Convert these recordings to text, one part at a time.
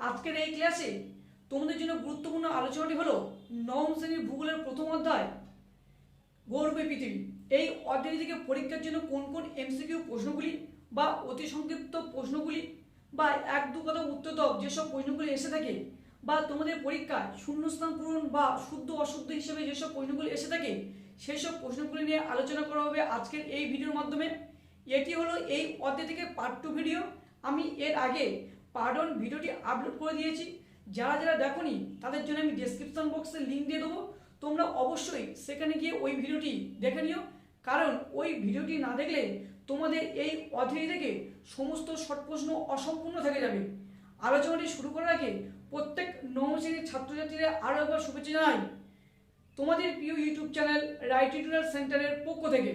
আজকের এই ক্লাসে তোমাদের জন্য গুরুত্বপূর্ণ আলোচনাটি হলো নবম শ্রেণীর ভূগোলের প্রথম অধ্যায় গৌরবে পৃথিবী। এই অধ্যায় থেকে পরীক্ষার জন্য কোন কোন এমসিকিউ প্রশ্নগুলি বা অতি সংক্ষিপ্ত প্রশ্নগুলি বা এক দু কথা উত্তর দাও যেসব প্রশ্নগুলি এসে থাকে বা তোমাদের পরীক্ষায় শূন্যস্থান পূরণ বা শুদ্ধ অশুদ্ধ হিসেবে যেসব প্রশ্নগুলি এসে থাকে সেই সব প্রশ্নগুলি নিয়ে আলোচনা করা হবে আজকের এই ভিডিওর মাধ্যমে। এটি হলো এই অধ্যায় থেকে পার্ট 2 ভিডিও। আমি এর আগে পার্ট 1 ভিডিওটি আপলোড করে দিয়েছি, যারা যারা দেখোনি তাদের জন্য আমি ডেসক্রিপশন বক্সে লিঙ্ক দিয়ে দেবো। তোমরা অবশ্যই সেখানে গিয়ে ওই ভিডিওটি দেখে নিও, কারণ ওই ভিডিওটি না দেখলে তোমাদের এই অধ্যায় থেকে সমস্ত শর্ট প্রশ্ন অসম্পূর্ণ থেকে যাবে। আলোচনাটি শুরু করার আগে প্রত্যেক নবম শ্রেণীর ছাত্রছাত্রীরা আরও একবার শুভেচ্ছা জানাই তোমাদের প্রিয় ইউটিউব চ্যানেল রাইট টিউটোরিয়াল সেন্টারের পক্ষ থেকে।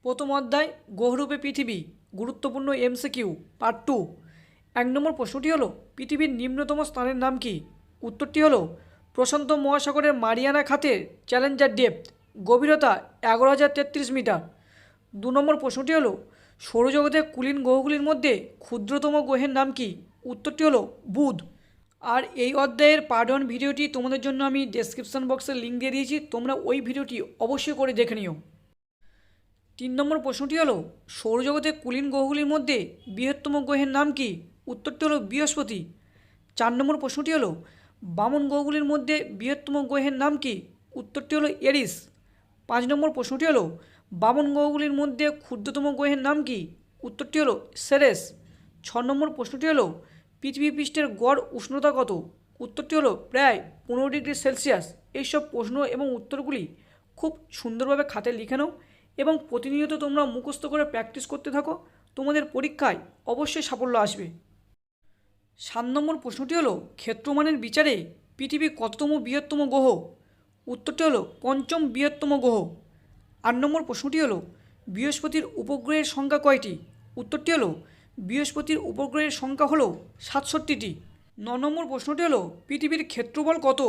প্রথম অধ্যায় গৌরবে পৃথিবী, গুরুত্বপূর্ণ এমসিকিউ পার্ট 2। 1 নম্বর প্রশ্নটি হলো পৃথিবীর নিম্নতম স্থানের নাম কি? উত্তরটি হলো প্রশান্ত মহাসাগরের মারিয়ানা খাতের চ্যালেঞ্জার ডেপথ, গভীরতা 11,033 মিটার। 2 নম্বর প্রশ্নটি হলো সৌরজগতের কুলীন গ্রহগুলির মধ্যে ক্ষুদ্রতম গ্রহের নাম কি? উত্তরটি হলো বুধ। আর এই অধ্যায়ের পার্ট 1 ভিডিওটি তোমাদের জন্য আমি ডেসক্রিপশন বক্সে লিঙ্ক দিয়ে দিয়েছি, তোমরা ওই ভিডিওটি অবশ্যই করে দেখে নিও। 3 নম্বর প্রশ্নটি হলো সৌরজগতের কুলীন গ্রহগুলির মধ্যে বৃহত্তম গ্রহের নাম কি? উত্তরটি হলো বৃহস্পতি। 4 নম্বর প্রশ্নটি হলো বামন গ্রহগুলির মধ্যে বৃহত্তম গ্রহের নাম কি? উত্তরটি হলো এরিস। 5 নম্বর প্রশ্নটি হলো বামন গ্রহগুলির মধ্যে ক্ষুদ্রতম গ্রহের নাম কি? উত্তরটি হলো সেরেস। 6 নম্বর প্রশ্নটি হলো পৃথিবী পৃষ্ঠের গড় উষ্ণতা কত? উত্তরটি হলো প্রায় 15 ডিগ্রি সেলসিয়াস। এইসব প্রশ্ন এবং উত্তরগুলি খুব সুন্দরভাবে খাতে লিখে নাও এবং প্রতিনিয়ত তোমরা মুখস্থ করে প্র্যাকটিস করতে থাকো, তোমাদের পরীক্ষায় অবশ্যই সাফল্য আসবে। 7 নম্বর প্রশ্নটি হলো ক্ষেত্রমানের বিচারে পৃথিবী কততম বৃহত্তম গ্রহ? উত্তরটি হলো 5ম বৃহত্তম গ্রহ। 8 নম্বর প্রশ্নটি হলো বৃহস্পতির উপগ্রহের সংখ্যা কয়টি? উত্তরটি হলো বৃহস্পতির উপগ্রহের সংখ্যা হলো 67টি। 9 নম্বর প্রশ্নটি হলো পৃথিবীর ক্ষেত্রফল কত?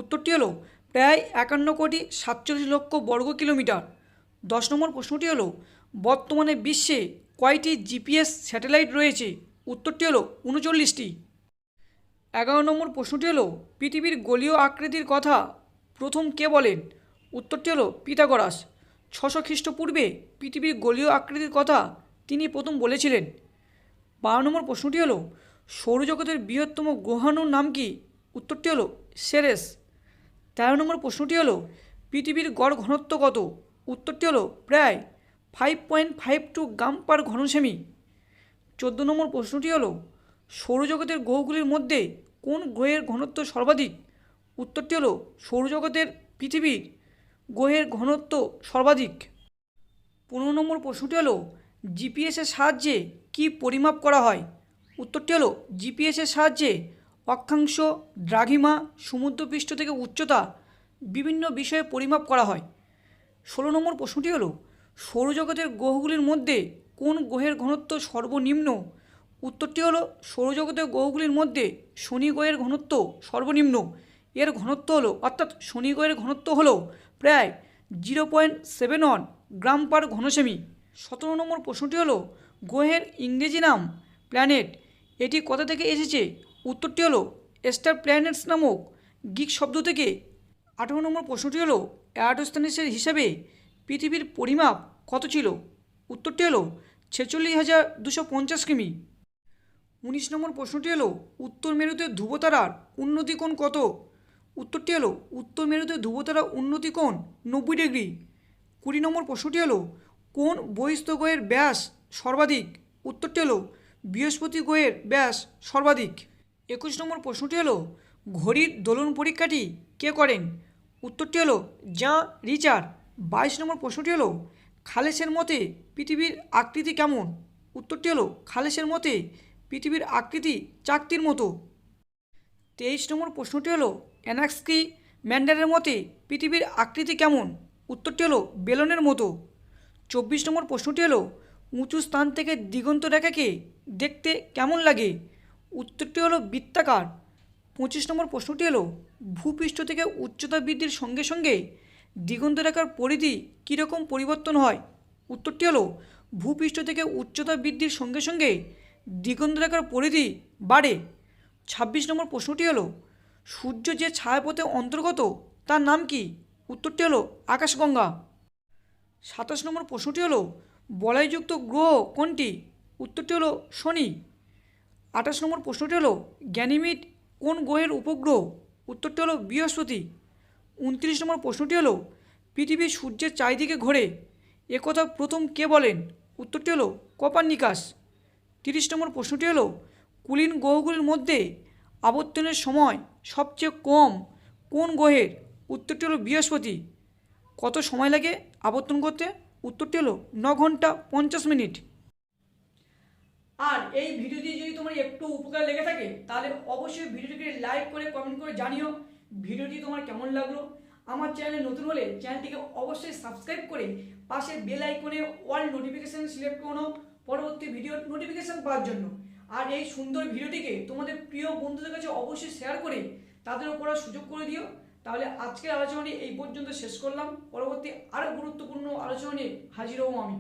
উত্তরটি হলো প্রায় 51,47,00,000 বর্গ কিলোমিটার। 10 নম্বর প্রশ্নটি হলো বর্তমানে বিশ্বে কয়টি জিপিএস স্যাটেলাইট রয়েছে? উত্তরটি হলো 39টি। 11 নম্বর প্রশ্নটি হলো পৃথিবীর গোলীয় আকৃতির কথা প্রথম কে বলেন? উত্তরটি হলো পিথাগোরাস। 600 খ্রিস্টপূর্বে পৃথিবীর গোলীয় আকৃতির কথা তিনি প্রথম বলেছিলেন। 12 নম্বর প্রশ্নটি হলো সৌরজগতের বৃহত্তম গ্রহাণুর নাম কি? উত্তরটি হলো সেরেস। 13 নম্বর প্রশ্নটি হলো পৃথিবীর গড় ঘনত্ব কত? উত্তরটি হলো প্রায় 5.52 গ্রাম পার ঘনসেমি। 14 নম্বর প্রশ্নটি হলো সৌরজগতের গ্রহগুলির মধ্যে কোন গ্রহের ঘনত্ব সর্বাধিক? উত্তরটি হলো সৌরজগতের পৃথিবীর গ্রহের ঘনত্ব সর্বাধিক। 15 নম্বর প্রশ্নটি হলো জিপিএসের সাহায্যে কি পরিমাপ করা হয়? উত্তরটি হলো জিপিএসের সাহায্যে অক্ষাংশ, দ্রাঘিমা, সমুদ্রপৃষ্ঠ থেকে উচ্চতা বিভিন্ন বিষয়ে পরিমাপ করা হয়। 16 নম্বর প্রশ্নটি হলো সৌরজগতের গ্রহগুলির মধ্যে কোন গ্রহের ঘনত্ব সর্বনিম্ন? উত্তরটি হলো সৌরজগতের গ্রহগুলির মধ্যে শনি গ্রহের ঘনত্ব সর্বনিম্ন। এর ঘনত্ব হলো অর্থাৎ শনি গ্রহের ঘনত্ব হলো প্রায় 0.71 গ্রাম পার ঘনসেমি। 17 নম্বর প্রশ্নটি হলো গ্রহের ইংরেজি নাম প্ল্যানেট, এটি কোথা থেকে এসেছে? উত্তরটি হলো স্টার প্ল্যানেটস নামক গ্রিক শব্দ থেকে। 18 নম্বর প্রশ্নটি হলো এরাটোস্থেনিসের হিসাবে পৃথিবীর পরিমাপ কত ছিল? উত্তরটি হলো 46,250 কিমি। 19 নম্বর প্রশ্নটি হলো উত্তর মেরুতে ধ্রুবতারার উন্নতি কোণ কত? উত্তরটি হলো উত্তর মেরুতে ধ্রুবতারার উন্নতি কোণ 90 ডিগ্রি। 20 নম্বর প্রশ্নটি হলো কোন বহিস্থ গ্রহের ব্যাস সর্বাধিক? উত্তরটি হলো বৃহস্পতি গ্রহের ব্যাস সর্বাধিক। 21 নম্বর প্রশ্নটি হলো ঘড়ির দোলন পরীক্ষাটি কে করেন? উত্তরটি হলো জ্যাঁ রিচার। 22 নম্বর প্রশ্নটি হলো খালেসের মতে পৃথিবীর আকৃতি কেমন? উত্তরটি হলো খালেসের মতে পৃথিবীর আকৃতি চাকতির মতো। 23 নম্বর প্রশ্নটি হলো অ্যানাক্সকি ম্যান্ডারের মতে পৃথিবীর আকৃতি কেমন? উত্তরটি হলো বেলনের মতো। 24 নম্বর প্রশ্নটি হলো উঁচু স্থান থেকে দিগন্ত রেখাকে দেখতে কেমন লাগে? উত্তরটি হলো বৃত্তাকার। 25 নম্বর প্রশ্নটি হলো ভূপৃষ্ঠ থেকে উচ্চতা বৃদ্ধির সঙ্গে সঙ্গে দিগন্তরেখার পরিধি কীরকম পরিবর্তন হয়? উত্তরটি হলো ভূপৃষ্ঠ থেকে উচ্চতা বৃদ্ধির সঙ্গে সঙ্গে দিগন্তরেখার পরিধি বাড়ে। 26 নম্বর প্রশ্নটি হলো সূর্য যে ছায়াপথে অন্তর্গত তার নাম কি? উত্তরটি হলো আকাশগঙ্গা। 27 নম্বর প্রশ্নটি হলো বলয়যুক্ত গ্রহ কোনটি? উত্তরটি হলো শনি। 28 নম্বর প্রশ্নটি হলো গ্যানিমিড কোন গ্রহের উপগ্রহ? উত্তরটি হলো বৃহস্পতি। 29 নম্বর প্রশ্নটি হলো পৃথিবী সূর্যের চারিদিকে ঘোরে একথা প্রথম কে বলেন? উত্তরটি হলো কোপার্নিকাস। 30 নম্বর প্রশ্নটি হলো কুলীন গ্রহগুলির মধ্যে আবর্তনের সময় সবচেয়ে কম কোন গ্রহের? উত্তরটি হলো বৃহস্পতি। কত সময় লাগে আবর্তন করতে? উত্তরটি হলো 9 ঘন্টা 50 মিনিট। আর এই ভিডিওটি যদি তোমার একটু উপকার লেগে থাকে তাহলে অবশ্যই ভিডিওটিকে লাইক করে কমেন্ট করে জানিও ভিডিওটি তোমার কেমন লাগলো। আমার চ্যানেলে নতুন হলে চ্যানেলটিকে অবশ্যই সাবস্ক্রাইব করে পাশের বেল আইকনে অল নোটিফিকেশান সিলেক্ট করো পরবর্তী ভিডিওর নোটিফিকেশান পাওয়ার জন্য। আর এই সুন্দর ভিডিওটিকে তোমাদের প্রিয় বন্ধুদের কাছে অবশ্যই শেয়ার করে তাদেরও পড়ার সুযোগ করে দিও। তাহলে আজকের আলোচনাটি এই পর্যন্ত শেষ করলাম। পরবর্তী আরও গুরুত্বপূর্ণ আলোচনা নিয়ে হাজির হব আমি।